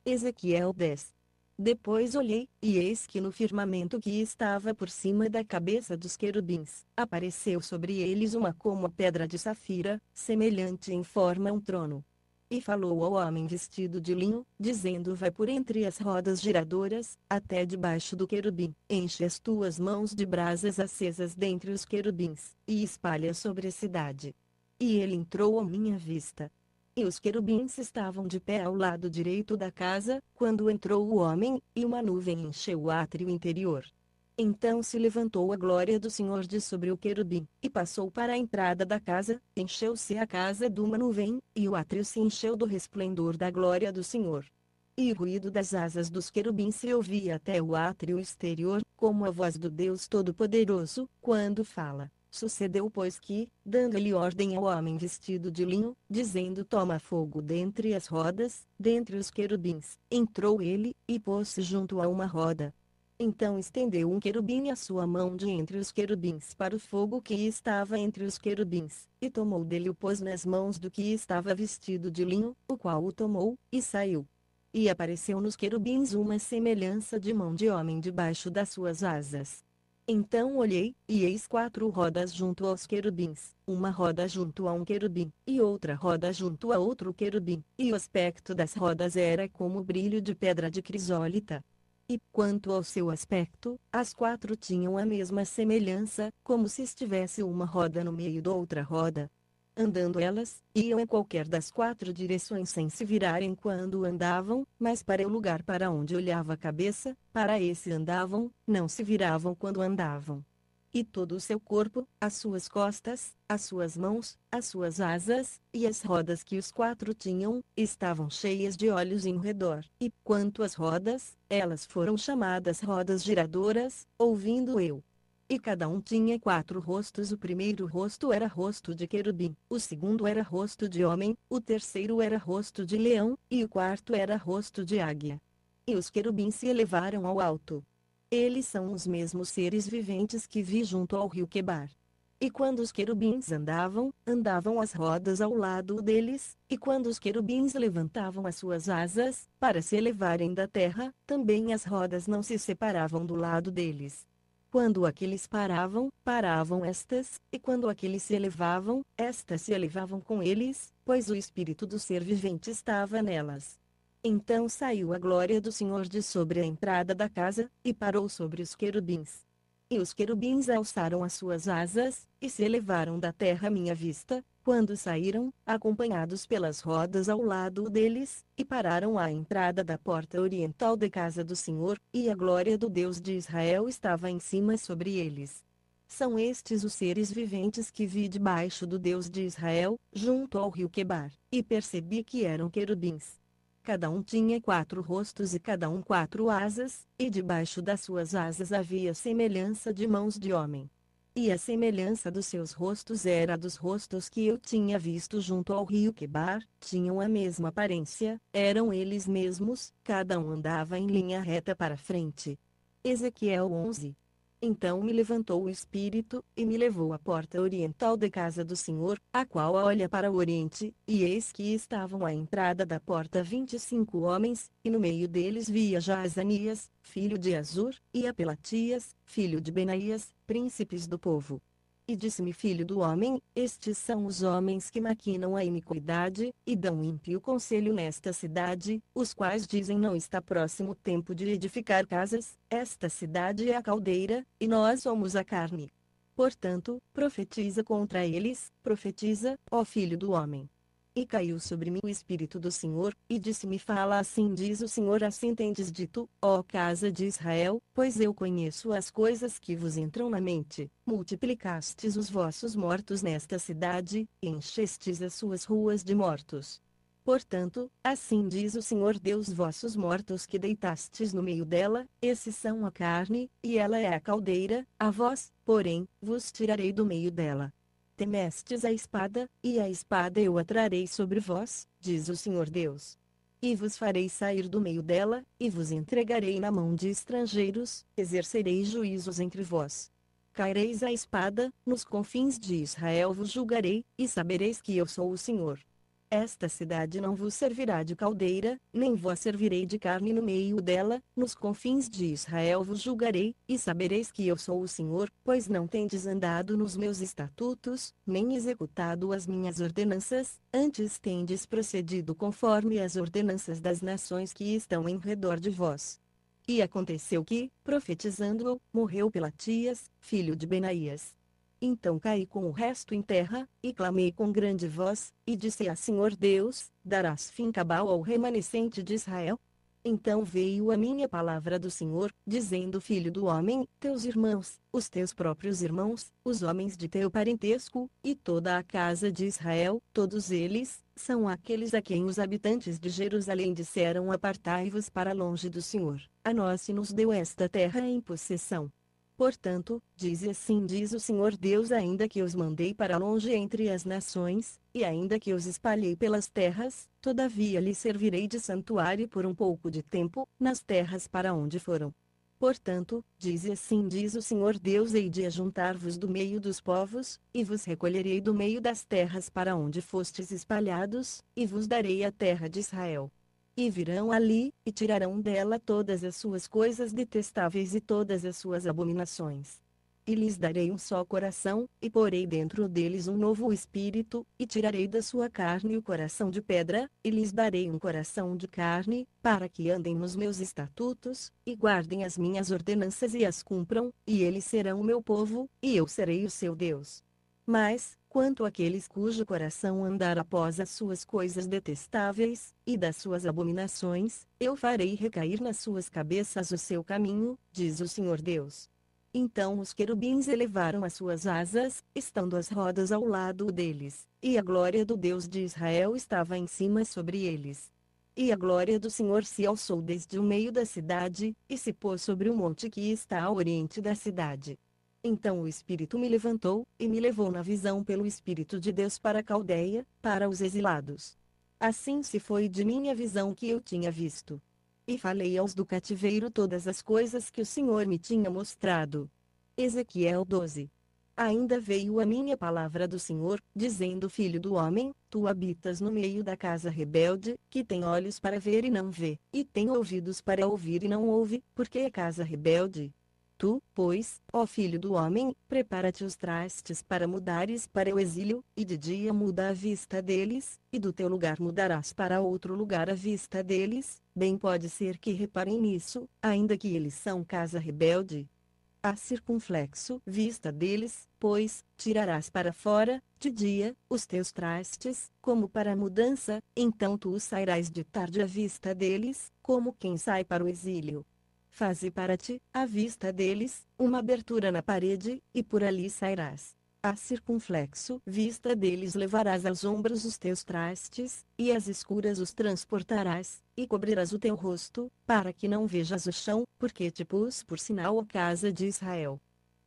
Ezequiel 10. Depois olhei, e eis que no firmamento que estava por cima da cabeça dos querubins, apareceu sobre eles uma como a pedra de safira, semelhante em forma a um trono. E falou ao homem vestido de linho, dizendo: vai por entre as rodas giradoras, até debaixo do querubim, enche as tuas mãos de brasas acesas dentre os querubins, e espalha sobre a cidade. E ele entrou à minha vista. E os querubins estavam de pé ao lado direito da casa, quando entrou o homem, e uma nuvem encheu o átrio interior. Então se levantou a glória do Senhor de sobre o querubim, e passou para a entrada da casa, encheu-se a casa de uma nuvem, e o átrio se encheu do resplendor da glória do Senhor. E o ruído das asas dos querubins se ouvia até o átrio exterior, como a voz do Deus Todo-Poderoso, quando fala. Sucedeu, pois, que, dando-lhe ordem ao homem vestido de linho, dizendo: toma fogo dentre as rodas, dentre os querubins, entrou ele, e pôs-se junto a uma roda. Então estendeu um querubim a sua mão de entre os querubins para o fogo que estava entre os querubins, e tomou dele o pôs nas mãos do que estava vestido de linho, o qual o tomou, e saiu. E apareceu nos querubins uma semelhança de mão de homem debaixo das suas asas. Então olhei, e eis 4 rodas junto aos querubins, uma roda junto a um querubim, e outra roda junto a outro querubim, e o aspecto das rodas era como o brilho de pedra de crisólita. E, quanto ao seu aspecto, as 4 tinham a mesma semelhança, como se estivesse uma roda no meio da outra roda. Andando elas, iam em qualquer das 4 direções sem se virarem quando andavam, mas para o lugar para onde olhava a cabeça, para esse andavam, não se viravam quando andavam. E todo o seu corpo, as suas costas, as suas mãos, as suas asas, e as rodas que os 4 tinham, estavam cheias de olhos em redor. E, quanto às rodas, elas foram chamadas rodas giradoras, ouvindo eu. E cada um tinha 4 rostos. O primeiro rosto era rosto de querubim, o segundo era rosto de homem, o terceiro era rosto de leão, e o quarto era rosto de águia. E os querubins se elevaram ao alto. Eles são os mesmos seres viventes que vi junto ao rio Quebar. E quando os querubins andavam, andavam as rodas ao lado deles, e quando os querubins levantavam as suas asas, para se elevarem da terra, também as rodas não se separavam do lado deles. Quando aqueles paravam, paravam estas, e quando aqueles se elevavam, estas se elevavam com eles, pois o espírito do ser vivente estava nelas. Então saiu a glória do Senhor de sobre a entrada da casa, e parou sobre os querubins. E os querubins alçaram as suas asas, e se elevaram da terra à minha vista, quando saíram, acompanhados pelas rodas ao lado deles, e pararam à entrada da porta oriental da casa do Senhor, e a glória do Deus de Israel estava em cima sobre eles. São estes os seres viventes que vi debaixo do Deus de Israel, junto ao rio Quebar, e percebi que eram querubins. Cada um tinha 4 rostos e cada um 4 asas, e debaixo das suas asas havia semelhança de mãos de homem. E a semelhança dos seus rostos era a dos rostos que eu tinha visto junto ao rio Quebar, tinham a mesma aparência, eram eles mesmos, cada um andava em linha reta para frente. Ezequiel 11. Então me levantou o Espírito, e me levou à porta oriental da casa do Senhor, a qual olha para o oriente, e eis que estavam à entrada da porta 25 homens, e no meio deles via Jaazanias, filho de Azur, e a Pelatias, filho de Benaías, príncipes do povo. E disse-me: filho do homem, estes são os homens que maquinam a iniquidade, e dão ímpio conselho nesta cidade, os quais dizem: não está próximo o tempo de edificar casas, esta cidade é a caldeira, e nós somos a carne. Portanto, profetiza contra eles, profetiza, ó filho do homem. E caiu sobre mim o Espírito do Senhor, e disse-me: fala, assim diz o Senhor, assim tendes dito, ó casa de Israel, pois eu conheço as coisas que vos entram na mente, multiplicastes os vossos mortos nesta cidade, e enchestes as suas ruas de mortos. Portanto, assim diz o Senhor Deus: vossos mortos que deitastes no meio dela, esses são a carne, e ela é a caldeira, a vós, porém, vos tirarei do meio dela. Temestes a espada, e a espada eu a trarei sobre vós, diz o Senhor Deus. E vos farei sair do meio dela, e vos entregarei na mão de estrangeiros, exercerei juízos entre vós. Caireis a espada, nos confins de Israel vos julgarei, e sabereis que eu sou o Senhor. Esta cidade não vos servirá de caldeira, nem vos servirei de carne no meio dela, nos confins de Israel vos julgarei, e sabereis que eu sou o Senhor, pois não tendes andado nos meus estatutos, nem executado as minhas ordenanças, antes tendes procedido conforme as ordenanças das nações que estão em redor de vós. E aconteceu que, profetizando, morreu Pelatias, filho de Benaías. Então caí com o resto em terra, e clamei com grande voz, e disse a Senhor Deus: darás fim cabal ao remanescente de Israel? Então veio a minha palavra do Senhor, dizendo: Filho do homem, teus irmãos, os teus próprios irmãos, os homens de teu parentesco, e toda a casa de Israel, todos eles, são aqueles a quem os habitantes de Jerusalém disseram: apartai-vos para longe do Senhor, a nós se nos deu esta terra em possessão. Portanto, diz o Senhor Deus: ainda que os mandei para longe entre as nações, e ainda que os espalhei pelas terras, todavia lhes servirei de santuário por um pouco de tempo, nas terras para onde foram. Portanto, diz o Senhor Deus: hei de ajuntar-vos do meio dos povos, e vos recolherei do meio das terras para onde fostes espalhados, e vos darei a terra de Israel. E virão ali, e tirarão dela todas as suas coisas detestáveis e todas as suas abominações. E lhes darei um só coração, e porei dentro deles um novo espírito, e tirarei da sua carne o coração de pedra, e lhes darei um coração de carne, para que andem nos meus estatutos, e guardem as minhas ordenanças e as cumpram, e eles serão o meu povo, e eu serei o seu Deus. Mas, quanto àqueles cujo coração andar após as suas coisas detestáveis, e das suas abominações, eu farei recair nas suas cabeças o seu caminho, diz o Senhor Deus. Então os querubins elevaram as suas asas, estando as rodas ao lado deles, e a glória do Deus de Israel estava em cima sobre eles. E a glória do Senhor se alçou desde o meio da cidade, e se pôs sobre o monte que está ao oriente da cidade. Então o Espírito me levantou, e me levou na visão pelo Espírito de Deus para a Caldeia, para os exilados. Assim se foi de mim a visão que eu tinha visto. E falei aos do cativeiro todas as coisas que o Senhor me tinha mostrado. Ezequiel 12. Ainda veio a minha palavra do Senhor, dizendo: Filho do homem, tu habitas no meio da casa rebelde, que tem olhos para ver e não vê, e tem ouvidos para ouvir e não ouve, porque é casa rebelde. Tu, pois, ó filho do homem, prepara-te os trastes para mudares para o exílio, e de dia muda a vista deles, e do teu lugar mudarás para outro lugar a vista deles, bem pode ser que reparem nisso, ainda que eles são casa rebelde. A circunflexo vista deles, pois, tirarás para fora, de dia, os teus trastes, como para mudança, então tu sairás de tarde à vista deles, como quem sai para o exílio. Faze para ti, à vista deles, uma abertura na parede, e por ali sairás. A circunflexo vista deles levarás aos ombros os teus trastes, e às escuras os transportarás, e cobrirás o teu rosto, para que não vejas o chão, porque te pus por sinal a casa de Israel.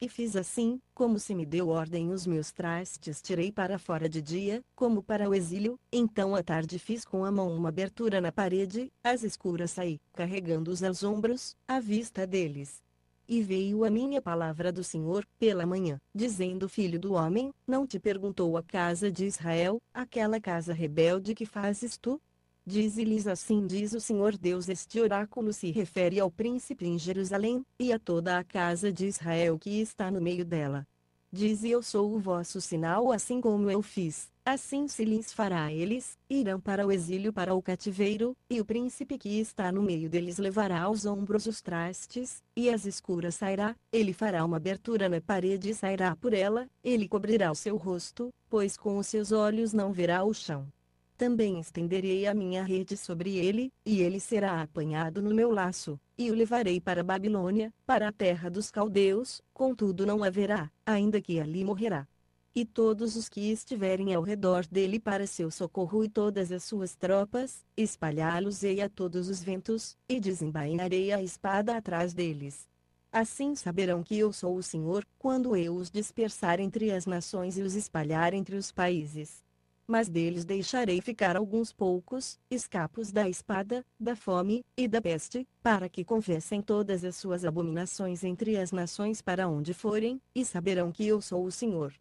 E fiz assim, como se me deu ordem: os meus trastes tirei para fora de dia, como para o exílio, então à tarde fiz com a mão uma abertura na parede, às escuras saí, carregando-os aos ombros, à vista deles. E veio a minha palavra do Senhor, pela manhã, dizendo: Filho do homem, não te perguntou a casa de Israel, aquela casa rebelde que fazes tu? Dize-lhes: assim diz o Senhor Deus: este oráculo se refere ao príncipe em Jerusalém, e a toda a casa de Israel que está no meio dela. Dize: eu sou o vosso sinal, assim como eu fiz, assim se lhes fará a eles, irão para o exílio, para o cativeiro, e o príncipe que está no meio deles levará aos ombros os trastes, e às escuras sairá, ele fará uma abertura na parede e sairá por ela, ele cobrirá o seu rosto, pois com os seus olhos não verá o chão. Também estenderei a minha rede sobre ele, e ele será apanhado no meu laço, e o levarei para a Babilônia, para a terra dos caldeus, contudo não haverá, ainda que ali morrerá. E todos os que estiverem ao redor dele para seu socorro e todas as suas tropas, espalhá-los-ei a todos os ventos, e desembainharei a espada atrás deles. Assim saberão que eu sou o Senhor, quando eu os dispersar entre as nações e os espalhar entre os países. Mas deles deixarei ficar alguns poucos, escapos da espada, da fome, e da peste, para que confessem todas as suas abominações entre as nações para onde forem, e saberão que eu sou o Senhor.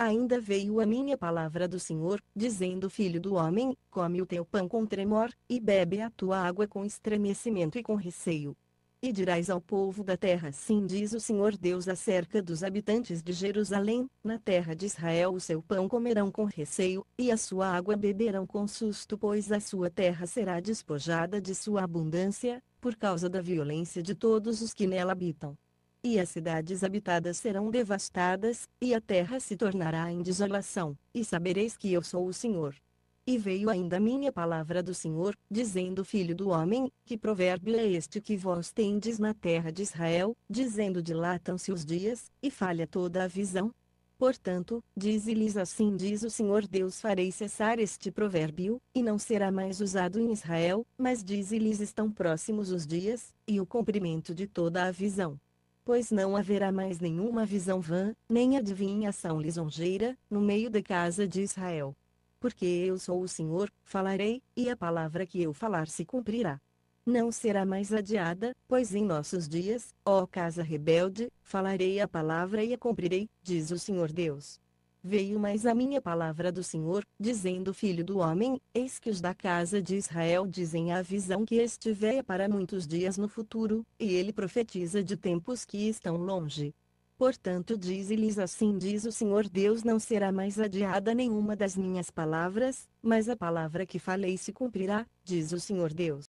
Ainda veio a minha palavra do Senhor, dizendo: Filho do homem, come o teu pão com tremor, e bebe a tua água com estremecimento e com receio. E dirás ao povo da terra: assim diz o Senhor Deus acerca dos habitantes de Jerusalém: na terra de Israel o seu pão comerão com receio, e a sua água beberão com susto, pois a sua terra será despojada de sua abundância, por causa da violência de todos os que nela habitam. E as cidades habitadas serão devastadas, e a terra se tornará em desolação, e sabereis que eu sou o Senhor. E veio ainda a minha palavra do Senhor, dizendo: Filho do homem, que provérbio é este que vós tendes na terra de Israel, dizendo: dilatam-se os dias, e falha toda a visão? Portanto, dize-lhes: assim diz o Senhor Deus: farei cessar este provérbio, e não será mais usado em Israel, mas dize-lhes: estão próximos os dias, e o cumprimento de toda a visão. Pois não haverá mais nenhuma visão vã, nem adivinhação lisonjeira, no meio da casa de Israel. Porque eu sou o Senhor, falarei, e a palavra que eu falar se cumprirá. Não será mais adiada, pois em nossos dias, ó casa rebelde, falarei a palavra e a cumprirei, diz o Senhor Deus. Veio mais a minha palavra do Senhor, dizendo: Filho do homem, eis que os da casa de Israel dizem a visão que estiver para muitos dias no futuro, e ele profetiza de tempos que estão longe. Portanto, dize-lhes: assim diz o Senhor Deus: não será mais adiada nenhuma das minhas palavras, mas a palavra que falei se cumprirá, diz o Senhor Deus.